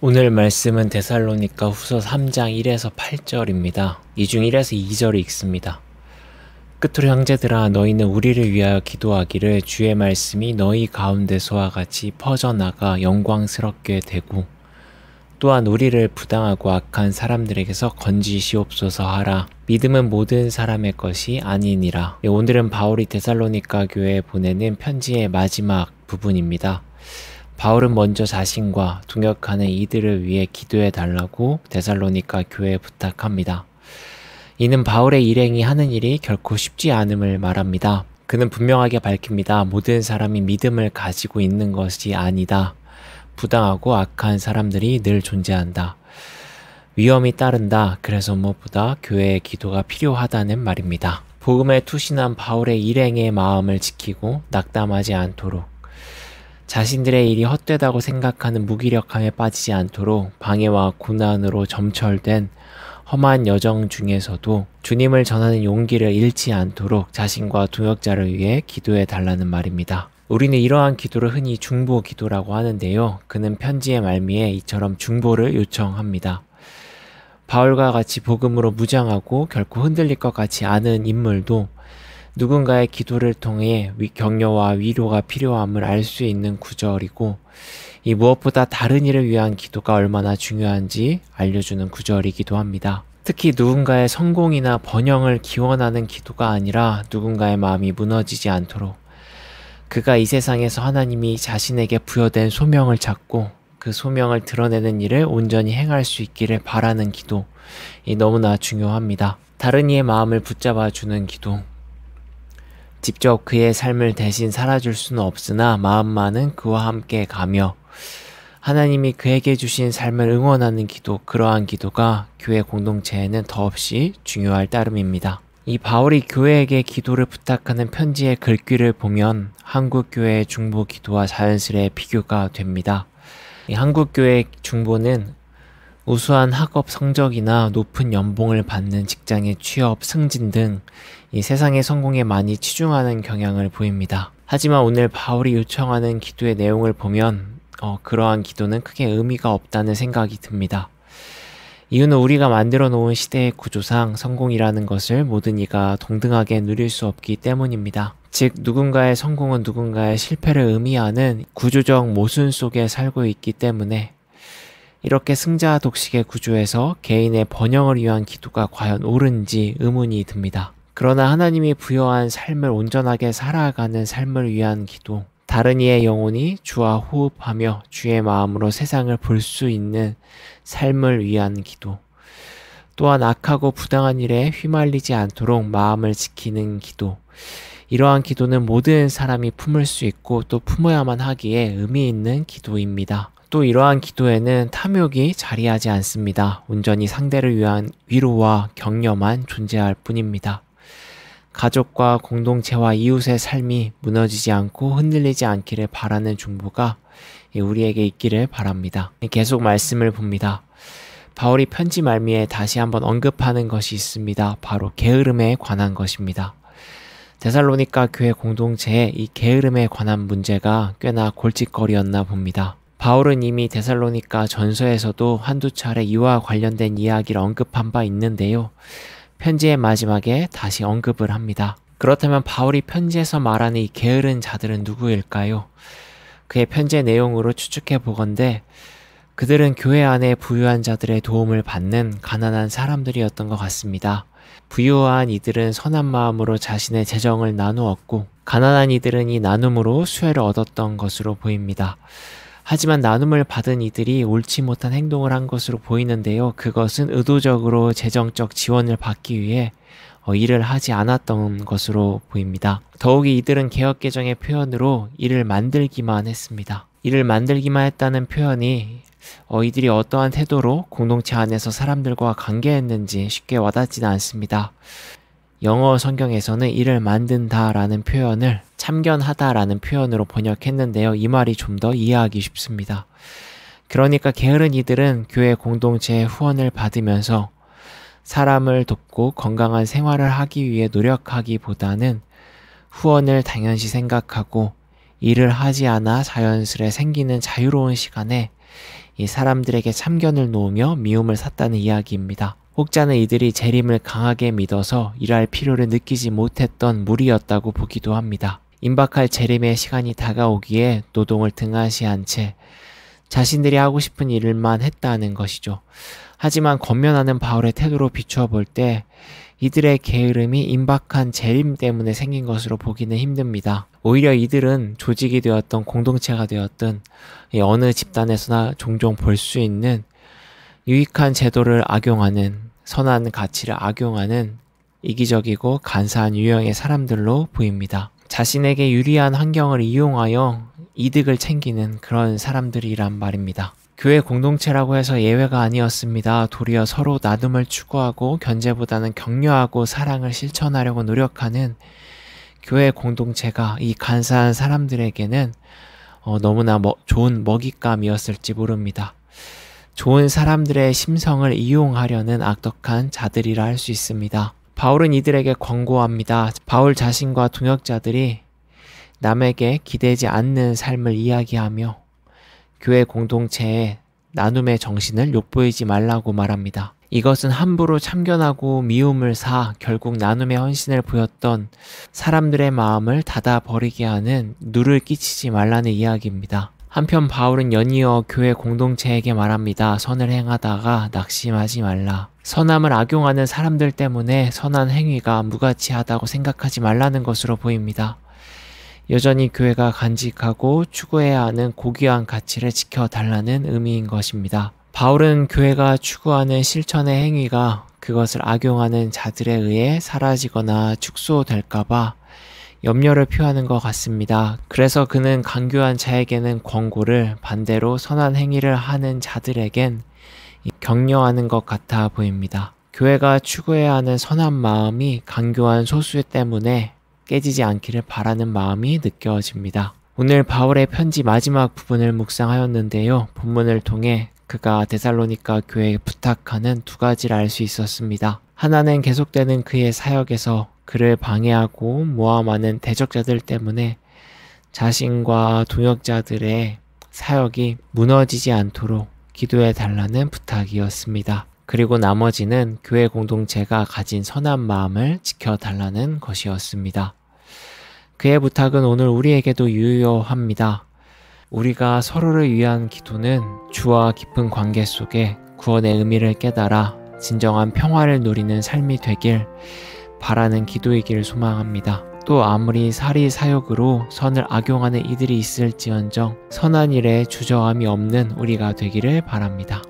오늘 말씀은 데살로니가 후서 3장 1에서 8절입니다. 이 중 1에서 2절을 읽습니다. 끝으로 형제들아, 너희는 우리를 위하여 기도하기를 주의 말씀이 너희 가운데서와 같이 퍼져나가 영광스럽게 되고 또한 우리를 부당하고 악한 사람들에게서 건지시옵소서 하라. 믿음은 모든 사람의 것이 아니니라. 오늘은 바울이 데살로니가 교회에 보내는 편지의 마지막 부분입니다. 바울은 먼저 자신과 동역하는 이들을 위해 기도해 달라고 데살로니가 교회에 부탁합니다. 이는 바울의 일행이 하는 일이 결코 쉽지 않음을 말합니다. 그는 분명하게 밝힙니다. 모든 사람이 믿음을 가지고 있는 것이 아니다. 부당하고 악한 사람들이 늘 존재한다. 위험이 따른다. 그래서 무엇보다 교회의 기도가 필요하다는 말입니다. 복음에 투신한 바울의 일행의 마음을 지키고 낙담하지 않도록, 자신들의 일이 헛되다고 생각하는 무기력함에 빠지지 않도록 방해와 고난으로 점철된 험한 여정 중에서도 주님을 전하는 용기를 잃지 않도록 자신과 동역자를 위해 기도해 달라는 말입니다. 우리는 이러한 기도를 흔히 중보 기도라고 하는데요. 그는 편지의 말미에 이처럼 중보를 요청합니다. 바울과 같이 복음으로 무장하고 결코 흔들릴 것 같지 않은 인물도 누군가의 기도를 통해 격려와 위로가 필요함을 알 수 있는 구절이고, 이 무엇보다 다른 일을 위한 기도가 얼마나 중요한지 알려주는 구절이기도 합니다. 특히 누군가의 성공이나 번영을 기원하는 기도가 아니라 누군가의 마음이 무너지지 않도록, 그가 이 세상에서 하나님이 자신에게 부여된 소명을 찾고 그 소명을 드러내는 일을 온전히 행할 수 있기를 바라는 기도, 이 너무나 중요합니다. 다른 이의 마음을 붙잡아주는 기도, 직접 그의 삶을 대신 살아줄 수는 없으나 마음만은 그와 함께 가며 하나님이 그에게 주신 삶을 응원하는 기도, 그러한 기도가 교회 공동체에는 더없이 중요할 따름입니다. 이 바울이 교회에게 기도를 부탁하는 편지의 글귀를 보면 한국 교회의 중보 기도와 자연스레 비교가 됩니다. 이 한국 교회의 중보는 우수한 학업 성적이나 높은 연봉을 받는 직장의 취업, 승진 등 이 세상의 성공에 많이 치중하는 경향을 보입니다. 하지만 오늘 바울이 요청하는 기도의 내용을 보면 그러한 기도는 크게 의미가 없다는 생각이 듭니다. 이유는 우리가 만들어 놓은 시대의 구조상 성공이라는 것을 모든 이가 동등하게 누릴 수 없기 때문입니다. 즉, 누군가의 성공은 누군가의 실패를 의미하는 구조적 모순 속에 살고 있기 때문에 이렇게 승자 독식의 구조에서 개인의 번영을 위한 기도가 과연 옳은지 의문이 듭니다. 그러나 하나님이 부여한 삶을 온전하게 살아가는 삶을 위한 기도, 다른 이의 영혼이 주와 호흡하며 주의 마음으로 세상을 볼 수 있는 삶을 위한 기도, 또한 악하고 부당한 일에 휘말리지 않도록 마음을 지키는 기도, 이러한 기도는 모든 사람이 품을 수 있고 또 품어야만 하기에 의미 있는 기도입니다. 또 이러한 기도에는 탐욕이 자리하지 않습니다. 온전히 상대를 위한 위로와 격려만 존재할 뿐입니다. 가족과 공동체와 이웃의 삶이 무너지지 않고 흔들리지 않기를 바라는 중보가 우리에게 있기를 바랍니다. 계속 말씀을 봅니다. 바울이 편지 말미에 다시 한번 언급하는 것이 있습니다. 바로 게으름에 관한 것입니다. 데살로니가 교회 공동체에 이 게으름에 관한 문제가 꽤나 골칫거리였나 봅니다. 바울은 이미 데살로니가 전서에서도 한두 차례 이와 관련된 이야기를 언급한 바 있는데요. 편지의 마지막에 다시 언급을 합니다. 그렇다면 바울이 편지에서 말하는 이 게으른 자들은 누구일까요? 그의 편지의 내용으로 추측해 보건대 그들은 교회 안에 부유한 자들의 도움을 받는 가난한 사람들이었던 것 같습니다. 부유한 이들은 선한 마음으로 자신의 재정을 나누었고 가난한 이들은 이 나눔으로 수혜를 얻었던 것으로 보입니다. 하지만 나눔을 받은 이들이 옳지 못한 행동을 한 것으로 보이는데요. 그것은 의도적으로 재정적 지원을 받기 위해 일을 하지 않았던 것으로 보입니다. 더욱이 이들은 개혁개정의 표현으로 일을 만들기만 했습니다. 일을 만들기만 했다는 표현이 이들이 어떠한 태도로 공동체 안에서 사람들과 관계했는지 쉽게 와닿지는 않습니다. 영어 성경에서는 일을 만든다라는 표현을 참견하다라는 표현으로 번역했는데요. 이 말이 좀 더 이해하기 쉽습니다. 그러니까 게으른 이들은 교회 공동체의 후원을 받으면서 사람을 돕고 건강한 생활을 하기 위해 노력하기보다는 후원을 당연시 생각하고 일을 하지 않아 자연스레 생기는 자유로운 시간에 이 사람들에게 참견을 놓으며 미움을 샀다는 이야기입니다. 혹자는 이들이 재림을 강하게 믿어서 일할 필요를 느끼지 못했던 무리였다고 보기도 합니다. 임박할 재림의 시간이 다가오기에 노동을 등한시한 채 자신들이 하고 싶은 일만 했다는 것이죠. 하지만 권면하는 바울의 태도로 비추어 볼 때 이들의 게으름이 임박한 재림 때문에 생긴 것으로 보기는 힘듭니다. 오히려 이들은 조직이 되었던 공동체가 되었던 어느 집단에서나 종종 볼 수 있는 유익한 제도를 악용하는, 선한 가치를 악용하는 이기적이고 간사한 유형의 사람들로 보입니다. 자신에게 유리한 환경을 이용하여 이득을 챙기는 그런 사람들이란 말입니다. 교회 공동체라고 해서 예외가 아니었습니다. 도리어 서로 나눔을 추구하고 견제보다는 격려하고 사랑을 실천하려고 노력하는 교회 공동체가 이 간사한 사람들에게는 너무나 좋은 먹잇감이었을지 모릅니다. 좋은 사람들의 심성을 이용하려는 악독한 자들이라 할 수 있습니다. 바울은 이들에게 권고합니다. 바울 자신과 동역자들이 남에게 기대지 않는 삶을 이야기하며 교회 공동체에 나눔의 정신을 욕보이지 말라고 말합니다. 이것은 함부로 참견하고 미움을 사 결국 나눔의 헌신을 보였던 사람들의 마음을 닫아버리게 하는 누를 끼치지 말라는 이야기입니다. 한편 바울은 연이어 교회 공동체에게 말합니다. 선을 행하다가 낙심하지 말라. 선함을 악용하는 사람들 때문에 선한 행위가 무가치하다고 생각하지 말라는 것으로 보입니다. 여전히 교회가 간직하고 추구해야 하는 고귀한 가치를 지켜달라는 의미인 것입니다. 바울은 교회가 추구하는 실천의 행위가 그것을 악용하는 자들에 의해 사라지거나 축소될까봐 염려를 표하는 것 같습니다. 그래서 그는 강교한 자에게는 권고를, 반대로 선한 행위를 하는 자들에겐 격려하는 것 같아 보입니다. 교회가 추구해야 하는 선한 마음이 강교한 소수 때문에 깨지지 않기를 바라는 마음이 느껴집니다. 오늘 바울의 편지 마지막 부분을 묵상하였는데요. 본문을 통해 그가 데살로니가 교회에 부탁하는 두 가지를 알 수 있었습니다. 하나는 계속되는 그의 사역에서 그를 방해하고 모함하는 대적자들 때문에 자신과 동역자들의 사역이 무너지지 않도록 기도해 달라는 부탁이었습니다. 그리고 나머지는 교회 공동체가 가진 선한 마음을 지켜달라는 것이었습니다. 그의 부탁은 오늘 우리에게도 유효합니다. 우리가 서로를 위한 기도는 주와 깊은 관계 속에 구원의 의미를 깨달아 진정한 평화를 누리는 삶이 되길 바라는 기도이기를 소망합니다. 또 아무리 사리사욕으로 선을 악용하는 이들이 있을지언정 선한 일에 주저함이 없는 우리가 되기를 바랍니다.